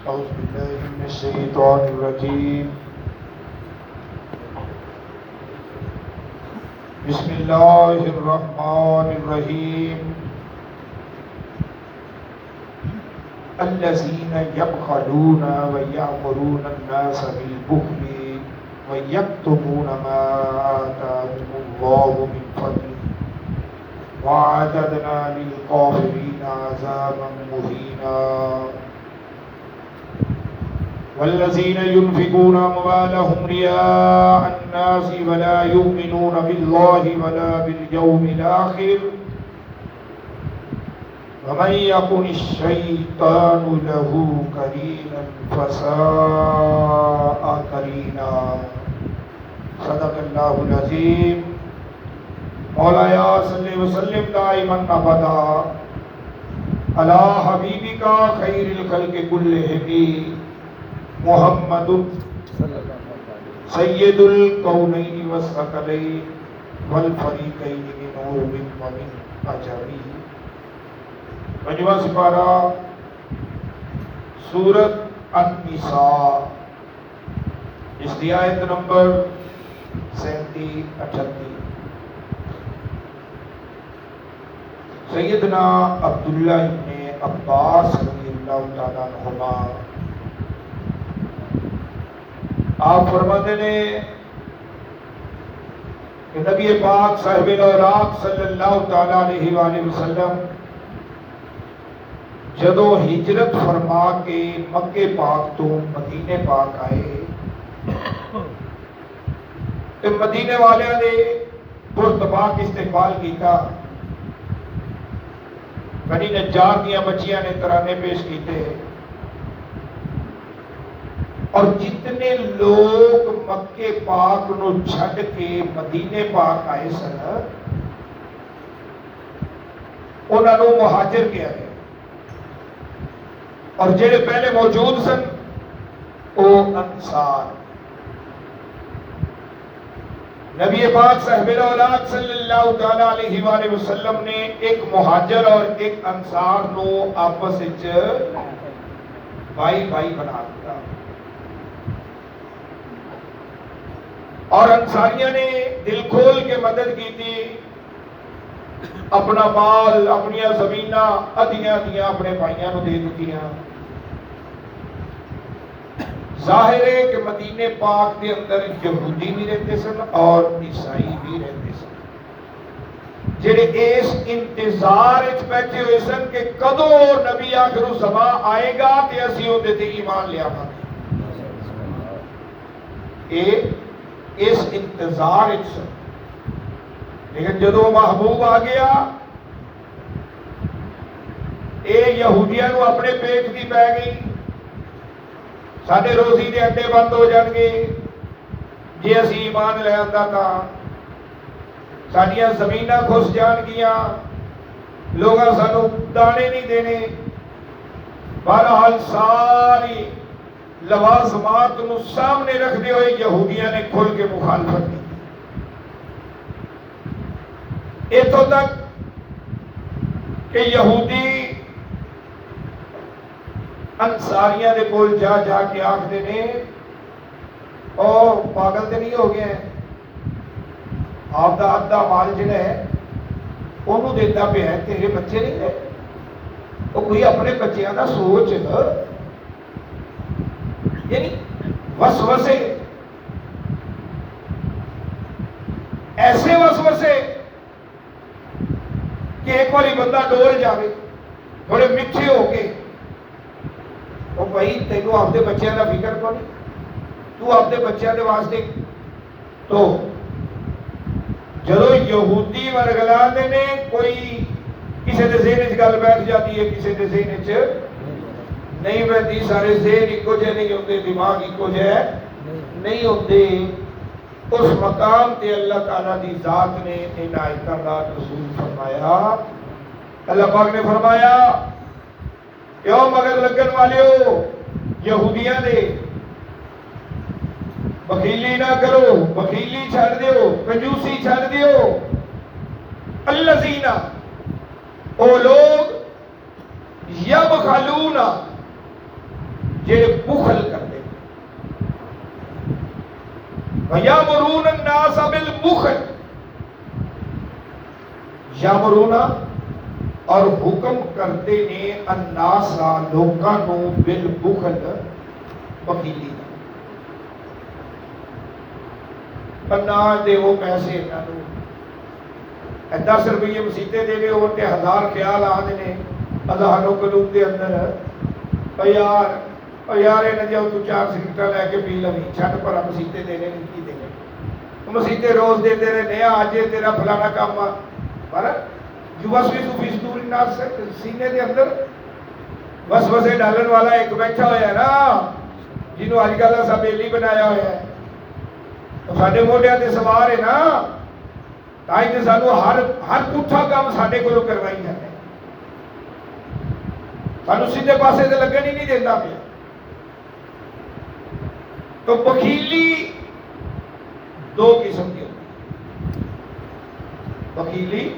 أعوذ بالله من الشيطان الرجيم بسم الله الرحمن الرحيم الذين يبخلون ويأمرون الناس بالبخل ويكتمون ما آتاهم الله من فضله وأعتدنا للكافرين عذابا مهينا والذين ينفقون أموالهم رئاء الناس ولا يؤمنون بالله ولا باليوم الآخر ومن يكن الشيطان له قرينا فساء قرينا صدق الله العظيم مولاي صل وسلم دائما ابدا على حبيبك خير الخلق كلهم محمد سید الکونین والثقلین والفریقین من عرب ومن عجم پنجواں سپارہ سورۃ النساء اس کی آیت نمبر 37-38 سیدنا عبداللہ ابن عباس رضی اللہ تعالیٰ عنہما آپ فرماتے ہیں کہ نبی پاک صاحب الاوراق صلی اللہ تعالیٰ علیہ وآلہ وسلم جدو ہجرت فرما کے مکے پاک تو مدینے پاک آئے تو مدینے والے نے پرتپاک استقبال کیتا، بنی نجار دیا بچیاں نے ترانے پیش کیتے اور جتنے لوگ مکے پاک نو چھڈ کے مدینے پاک آئے سن انہاں نو مہاجر کیا گیا اور جڑے پہلے موجود سن او انصار۔ نبی پاک صاحب الاولاق صلی اللہ تعالی علیہ وآلہ وسلم نے ایک مہاجر اور ایک انصار نو آپس وچ بھائی بھائی بنا دیا اور انصاریہ نے دل کھول کے مدد کی تھی، اپنا مال اپنی زمیناں ادھیاں ادھیاں اپنے بھائیاں نو دے دتیاں۔ ظاہر ہے کہ مدینے پاک کے اندر یہودی بھی رہتے سن اور عیسائی بھی رہتے سن، جڑے اس انتظار وچ بیٹھے ہوئے سن کہ کدو نبی آخر الزمان آئے گا تے اسی اودے تے ایمان لے آواں گے، اس انتظار وچ سن۔ لیکن جدو محبوب آ گیا اے یہودیاں نو اپنے پیٹ دی پی گئی، ساڈے روزی دے اڈے بند ہو جان گے جے اسی ایمان لے آندا تاں، ساڈیاں زمیناں کھس جان گیاں، لوگاں سانو دانے نہیں دینے۔ بہرحال ساری لوازمات نو سامنے رکھتے ہوئے یہودیاں نے کھل کے مخالفت کی، اتوں تک کہ یہودی انصاریاں دے کول جا جا کے آکھدے نے او پاگل تے نہیں ہو گئے ہیں، آپ دا ادھا مال جڑا ہے انہوں دیتا پہ ہے، تیرے بچے نہیں ہے، وہ کوئی اپنے بچیاں دا سوچ یعنی وسوسے، ایسے وسوسے کہ ایک باری بندہ ڈول جاوے بڑے میٹھے ہو کے، وہ بھائی تینوں آپ دے بچیاں دا فکر کو نہیں، تو آپ دے بچیاں دے واسطے۔ تو جدو یہودی ورگلا دے نے کوئی کسی دے ذہن وچ گل بیٹھ جاتی ہے، کسی دے ذہن وچ نہیں بیٹھتی، سارے ذہن ایکو جے نہیں ہوندے، دماغ ایکو جے نہیں ہوندے، اس مقام تے اللہ تعالیٰ دی ذات نے ان آیتاں دا رسول فرمایا، اللہ پاک نے فرمایا کیوں مگر لگن والے ہو یہودیاں دے، بخیلی نہ کرو، بخیلی چھڑ دیو، کنجوسی چھڑ دیو۔ الذین او لوگ یبخلون جڑے بخل کرتے وَيَأْمُرُونَ النَّاسَ بِالْبُخْلِ یامرون اور حکم کرتے نے الناس لوکاں نو بالبخل بخیلی بنا دے وہ پیسے انہاں نو 10 روپے مسیتے دینے ہو تے 1000 خیال آنے نے اذہان و قلوب دے اندر یار نہ جاؤ تو 4 سگریٹاں لے کے پی لوی چھٹ پر مسیتے دینے نہیں کی دینے مسیتے روز دے رہے نے آج تیرا فلانا کام پر جو وسوسہ فی صدور الناس سے سینے دے اندر وسوسے ڈالن والا ایک بیٹھا ہوا ہے نا جنہوں آج کل سا بیلی بنایا ہوا ہے تو ساڈے موڈیاں تے سوار ہے نا تائی تے سانو ہر پٹھا کام ساڈے کولوں کروائی جاندے سانو سیدھے پاسے تے لگن ہی نہیں دیندا پیا تو بخیلی دو قسم کی ہوتی ہے بخیلی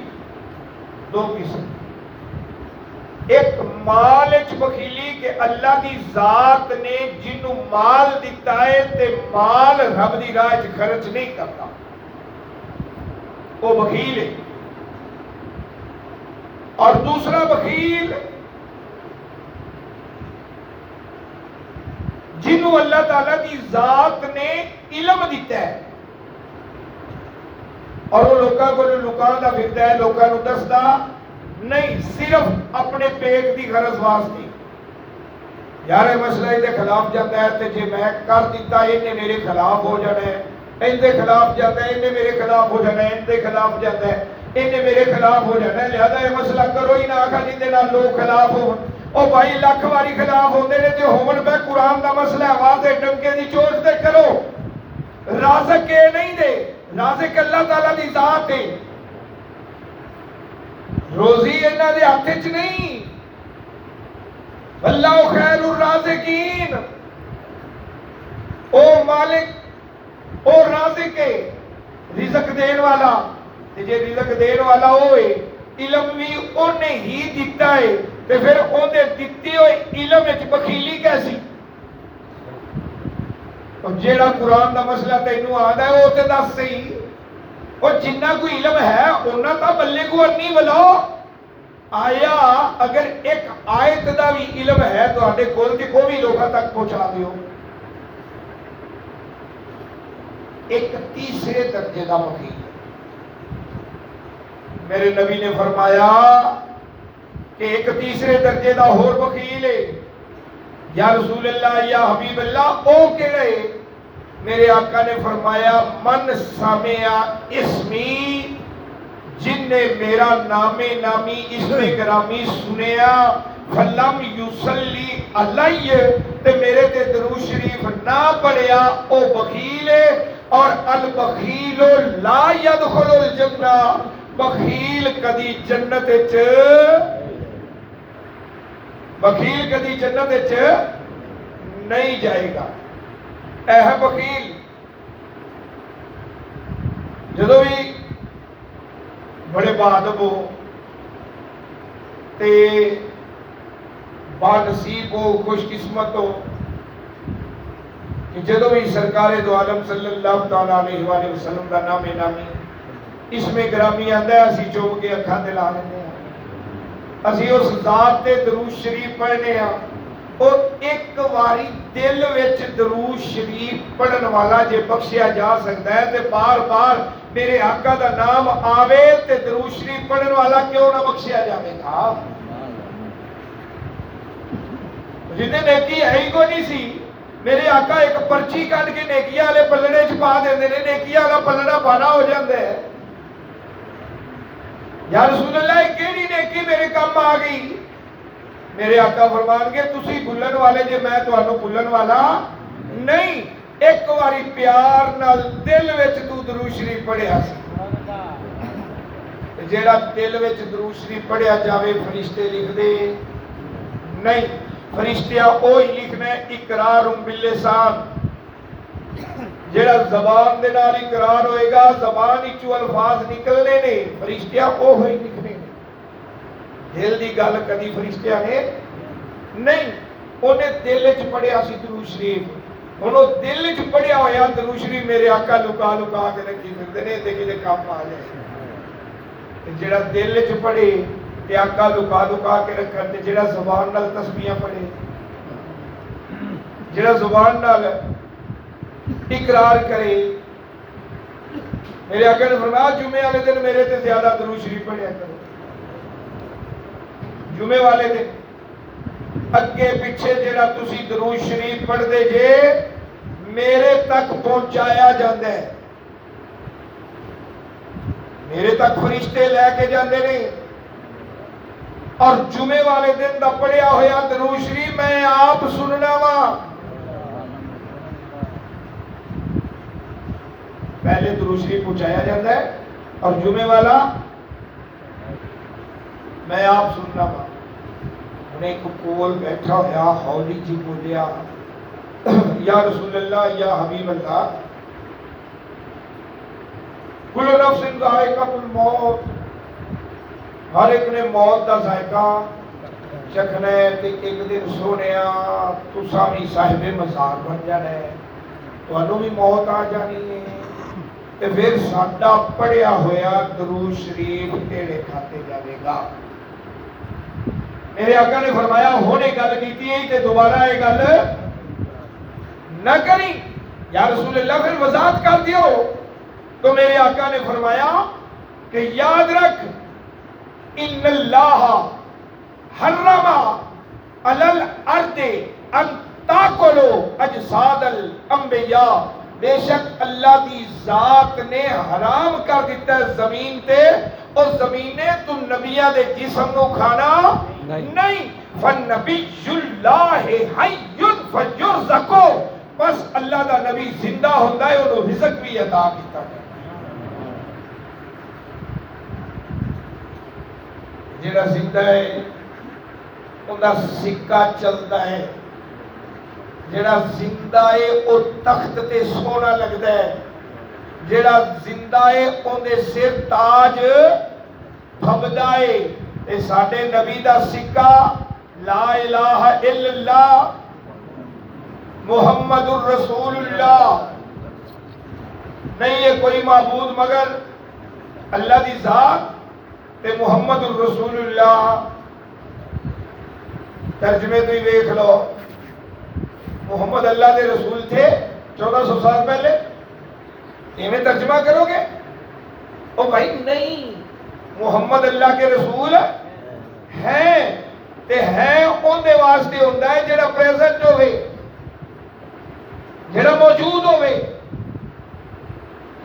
دو قسم ایک مال وچ بخیلی کہ اللہ دی ذات نے جنوں مال دتا ہے تے مال رب دی راہ وچ خرچ نہیں کرتا وہ بخیل ہے اور دوسرا بخیل جنوں اللہ تعالیٰ دی ذات نے علم دیتا ہے اور وہ لوکاں کو لکان دا پھردا ہے لوکاں نوں دسدا نہیں صرف اپنے پیٹ دی غرض واسطے یار مسئلہ دے خلاف جاتا ہے تے جے میں کر دیتا اینے میرے خلاف ہو جانا ہے ان دے خلاف جاتا ہے اینے میرے خلاف ہو جانا ہے ان دے خلاف جاتا ہے اینے میرے خلاف ہو جانا ہے لہذا یہ مسئلہ کرو ہی نہ آکھا جن دے نال لوگ خلاف ہو او بھائی لاکھ واری خلاف ہوندے نے تے ہون پہ قرآن دا مسئلہ آواز ڈمکے دی چوٹ تے کرو رازق کے نہیں دے رازق اللہ تعالیٰ دی ذات ہے روزی انہاں دے ہاتھ وچ نہیں اللہ خیر الرازقین او مالک او رازق ہے رزق دین والا تے جے رزق دین والا ہوئے علم بھی اونے ہی دیتا ہے تے پھر اونے دتے ہوئے علم وچ بخیلی کیسی اور جیڑا قرآن دا مسئلہ تینوں آندا ہے او تے دس صحیح اور جنہ کوئی علم ہے انہاں تا بلے کو انی بلاؤ آیا اگر ایک آیت دا بھی علم ہے تو آنے کول کے کو بھی لوگاں تک پہنچا دیو ایک تیسرے درجے دا بخیل میرے نبی نے فرمایا کہ ایک تیسرے درجے دا اور بخیل ہے یا رسول اللہ یا حبیب اللہ او کہڑے میرے آقا نے فرمایا من سامع اسمی جن نے میرا نام نامی اسم گرامی سنیا فلم یصلی علیہ تے میرے تے درود شریف نہ پڑھیا او بخیل ہے اور البخیل لا يدخل الجنہ بخیل کدی جنت وچ بخیل کدی جنت وچ نہیں جائے گا اے ہے بخیل جدو بھی بڑے بادب ہو تے با نصیب ہو خوش قسمت ہو کہ جدو بھی سرکار دو عالم صلی اللہ تعالیٰ علیہ وآلہ وسلم کا نام نامی اس میں گرامی آتا ہے اسی چوب کے اکھا دلا لینے ہیں اسی اس ذات تے درود شریف پڑھنے ہیں اور ایک واری دل وچ درود شریف پڑھن والا جے بخشیا جا سکتا ہے تے بار بار میرے آقا دا نام آوے تے درود شریف پڑھن والا کیوں نہ بخشیا جاوے گا جتنے نیکی ہے ہی کو نہیں سی میرے آقا ایک پرچی کٹ کے نیکیاں والے پلڑے چ پا دیندے نے نیکیاں والا پلڑا پانا ہو جاندے ہے یا رسول اللہ کیڑی نیکی میرے کام آ گئی میرے آقا فرمان کے تسی بھولن والے جے میں تانوں بھولن والا نہیں ایک واری پیار نال دل وچ تو درود شریف پڑھیا سی جیڑا دل وچ درود شریف پڑھیا جاوے فرشتے لکھ دے نہیں فرشتیاں اوہی لکھنا ہے اقرار باللسان جیڑا زبان دے نال اقرار ہوئے گا زبان وچوں الفاظ نکلنے نے فرشتیاں اوہی لکھنے نے دل دی گل کدی فرشتیاں نے نہیں انہیں دل چ پڑھیا سی درود شریف، ہن وہ دل چ پڑھیا ہویا درود شریف میرے آقا لکا لکا کے رکھی پھردے نے تے کدے کام آ جائے۔ جڑا دل چ پڑھے تے آقا لکا لکا کے رکھن، تے جڑا زبان نال تسبیحاں پڑھے، جڑا زبان نال اقرار کرے، میرے آقا نے فرمایا جمعے والے دن میرے تے زیادہ درود شریف پڑھیا کرو۔ جمعے والے دن اگے پیچھے جڑا تسی درود شریف پڑھ دے جے میرے تک پہنچایا جاندہ ہے، میرے تک فرشتے لے کے جاندے نے، اور جمعے والے دن دا پڑھیا ہویا درود شریف میں آپ سننا وا۔ پہلے درود شریف پہنچایا جاتا ہے اور جمعے والا میں آپ سننا وا۔ انہیں ایک کول بیٹھا ہویا ہولی جی بولیا یا رسول اللہ یا حبیب اللہ، کل نفس ذائقۃ الموت، ہر ایک نے موت دا ذائقہ چکھنا ہے، تے ایک دن سونیا تساں بھی صاحب مزار بن جانا ہے، تانوں بھی موت آ جانی ہے، تے پھر ساڈا پڑھیا ہویا درود شریف تیرے کھاتے جاوے گا۔ میرے آقا نے فرمایا ہونے گل کیتی ہے تے دوبارہ یہ گل نہ کری یا رسول اللہ، پھر وضاحت کر دیو۔ تو میرے آقا نے فرمایا کہ یاد رکھ ان اللہ حرم علی الارض ان تاکلوا اجساد الانبیاء، بے شک اللہ دی ذات نے حرام کر دیتا ہے زمین تے، اور زمین نے تو نبیہ دے جسم نو کھانا نہیں۔ فَالنَّبِيُّ اللَّهِ حَيٌّ فَيُرْزَقُ، بس اللہ دا نبی زندہ ہوتا ہے، انہوں رزق بھی عطا کیتا ہے۔ جڑا زندہ ہے ان دا سکہ چلتا ہے، جڑا زندہ ہے او تخت تے سونا لگتا ہے، جڑا زندہ ہے ان دے سر تاج پھبدا ہے۔ تے ساڈے نبی دا سکہ لا الہ الا اللہ محمد الرسول اللہ، نہیں ہے کوئی معبود مگر اللہ دی ذات تے محمد الرسول اللہ۔ ترجمے تو ہی دیکھ لو، محمد اللہ دے رسول تھے 1400 سال پہلے، انہیں ترجمہ کرو گے؟ او بھائی نہیں، محمد اللہ کے رسول ہیں تے ہیں ان دے واسطے ہوندہ ہے جڑا پریزنٹ ہوئے، جڑا موجود ہوئے،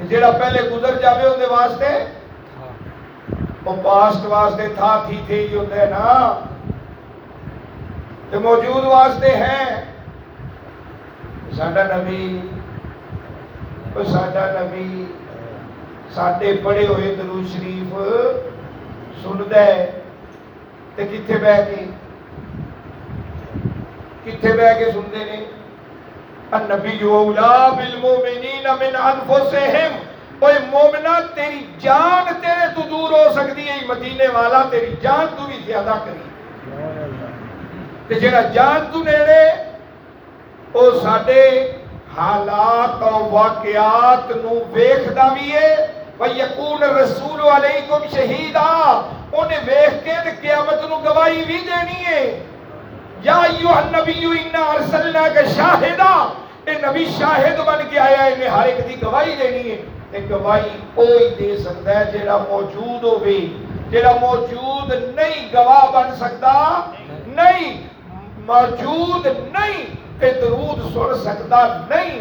جڑا پہلے گزر جاوے ان دے واسطے وہ پاسٹ واسطے تھا تھی تھے ہی ہوتا ہے نا، تے موجود واسطے ہیں۔ ساڈا نبی ساڈے پڑھے ہوئے درود شریف سندا ہے تے کتھے بہ کے سنتے نے؟ النبی اولا بالمؤمنین من انفسہم، اوے مومنہ تیری جان تیرے تو دور ہو سکتی ہے، مدینے والا تیری جان تو بھی زیادہ کری، تے جڑا جان تو نیڑے او ساڈے حالات اور واقعات نو ویکھدا وی ہے۔ وَيَكُونَ الرَّسُولُ عَلَيْكُمْ شَهِيدًا، انہیں ویکھ کے تے قیامت نو گواہی بھی دینی ہے۔ یا ایھا النبی انا ارسلناک شاہدا، اے نبی شاہد بن کے آیا ہے، انہیں ہر ایک دی گواہی دینی ہے۔ تے گواہی کوئی دے سکتا ہے جڑا موجود ہوئے، جڑا موجود نہیں گواہ بن سکتا نہیں، موجود نہیں تے درود سن سکتا نہیں۔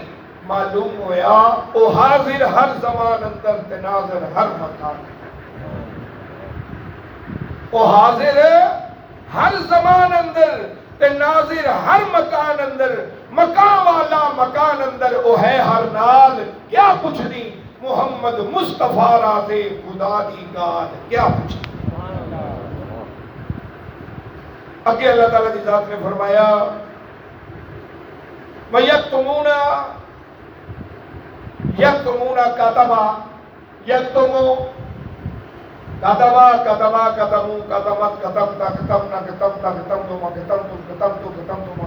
معلوم ہویا او حاضر ہر زمان اندر تے ناظر ہر مکان، او حاضر ہر زمان اندر تے ناظر ہر مکان اندر، مکان والا مکان اندر او ہے ہر نال۔ کیا پوچھ دی محمد مصطفیٰ راتے خدا دی گال، کیا پوچھ دی؟ اگے اللہ تعالیٰ دی ذات نے فرمایا وَيَكْتُمُونَ كَتَبَا يَكْتُمُوا كَتَبَا كَتَبَا كَتَمُوا كَتَمَتْ كَتَمْتَ كَتَمْنَا كَتَمْتَ كَتَمْتُمَا كَتَمْتُمْ كَتَمْتُ كَتَمْتُمَا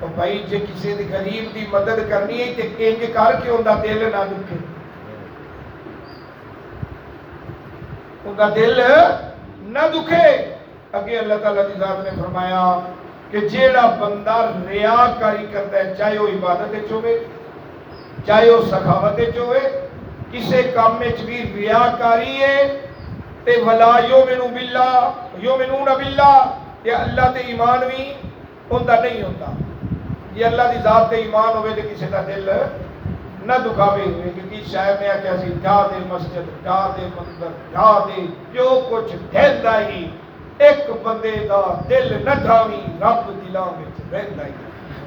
تو بھائی جے کسی دی غریب دی مدد کرنی ہے تے انج کر کے اوندا دل نہ دکھے، اوندا دل نہ دکھے۔ اگے اللہ تعالیٰ دی ذات نے فرمایا کہ جیڑا بندہ ریاکاری کرتا ہے، چاہے وہ عبادت وچ ہوے، چاہے وہ سخاوت وچ ہوے، کسے کام وچ بھی ریاکاری ہے تے ولا یؤمنون باللہ، یہ اللہ تے ایمان بھی ہوندا نہیں ہوندا۔ یہ اللہ دی ذات تے ایمان ہوئے تے کسی دا دل نہ دکھاوے ہوئے کہ کی شاید میں آکھیا سی جا دے مسجد، جا دے مندر، جا دے جو کچھ دیندا ہی، ایک بندے دا دل نہ ڈھاویں، رب دلاں وچ رہندا ہی۔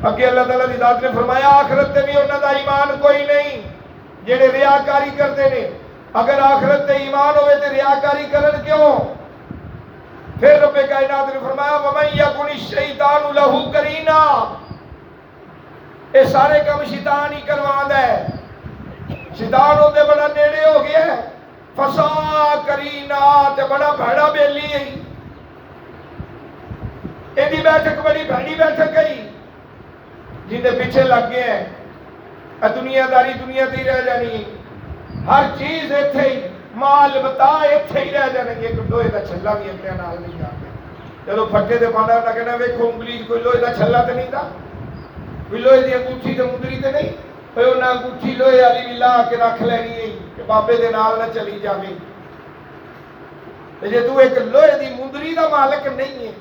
اگے اللہ تعالیٰ دی ذات نے فرمایا آخرت تے بھی انہاں دا ایمان کوئی نہیں جڑے ریاکاری کرتے نے۔ اگر آخرت تے ایمان ہوئے تے ریاکاری کرن کیوں؟ پھر رب کائنات نے فرمایا وَمَن يَكُنِ الشَّيْطَانُ لَهُ قَرِينًا، یہ سارے کام شیطان ہی کرواندا ہے۔ شیطان ہوتے بڑا نیڑے ہو گیا ہے، فسا کرینا تے بڑا بھڑا بیلی ہے، ایدی بیٹھک بڑی بھڑی بیٹھک گئی جن دے پیچھے لگ گئے ہیں۔ دنیا داری دنیا تے ہی رہ جانی ہے، ہر چیز ایتھے ہی، مال بتا ایتھے ہی رہ جانے گی۔ ایک لوہے دا چھلا بھی اپنے نال نہیں جاتے، چلو پھٹے دے پانا نہ کہنا ویکھو انگلی کوئی لوہے دا چھلا تے نہیں تھا، کوئی لوہے دی انگوٹھی تے مندری تے نہیں، کوئی انہاں انگوٹھی لوہے والی بھی لا کے رکھ لینی ہے کہ بابے دے نال نہ چلی جاوے۔ تے جے تو ایک لوہے دی مندری دا مالک نہیں ہے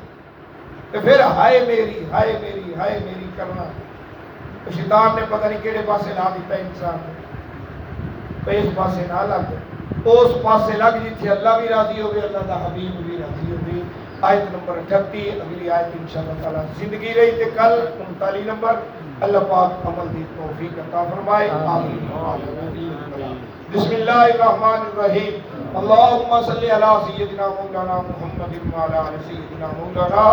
تو پھر ہائے میری ہائے میری ہائے میری کرنا۔ تو شیطان نے پتہ نہیں کیڑے پاسے لا دیتا انسان نے، تو اس پاسے نہ لگ، اس پاسے لگ جتھے اللہ بھی راضی ہوگی، اللہ دا حبیب بھی راضی ہوگی۔ آیت نمبر 38، اگلی آیت انشاءاللہ تعالی زندگی رہی تے کل 39 نمبر۔ اللہ پاک عمل دی توفیق عطا فرمائے، آمین۔ بسم اللہ الرحمن الرحیم، اللہم صلی علی سیدنا مولانا محمد وعلی آل سیدنا مولانا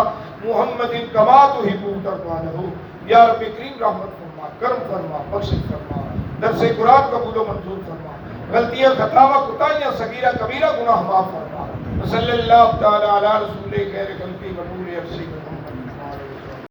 محمد کما تحب وترضى۔ یا رب کریم رحمت فرما، کرم فرما، بخشش فرما، درس قرآن قبول و منظور فرما، غلطیاں خطاواں کوتاہیاں صغیرہ کبیرہ گناہ معاف فرما۔ صلی اللہ تعالی علی رسول خیر خلق و نور عرش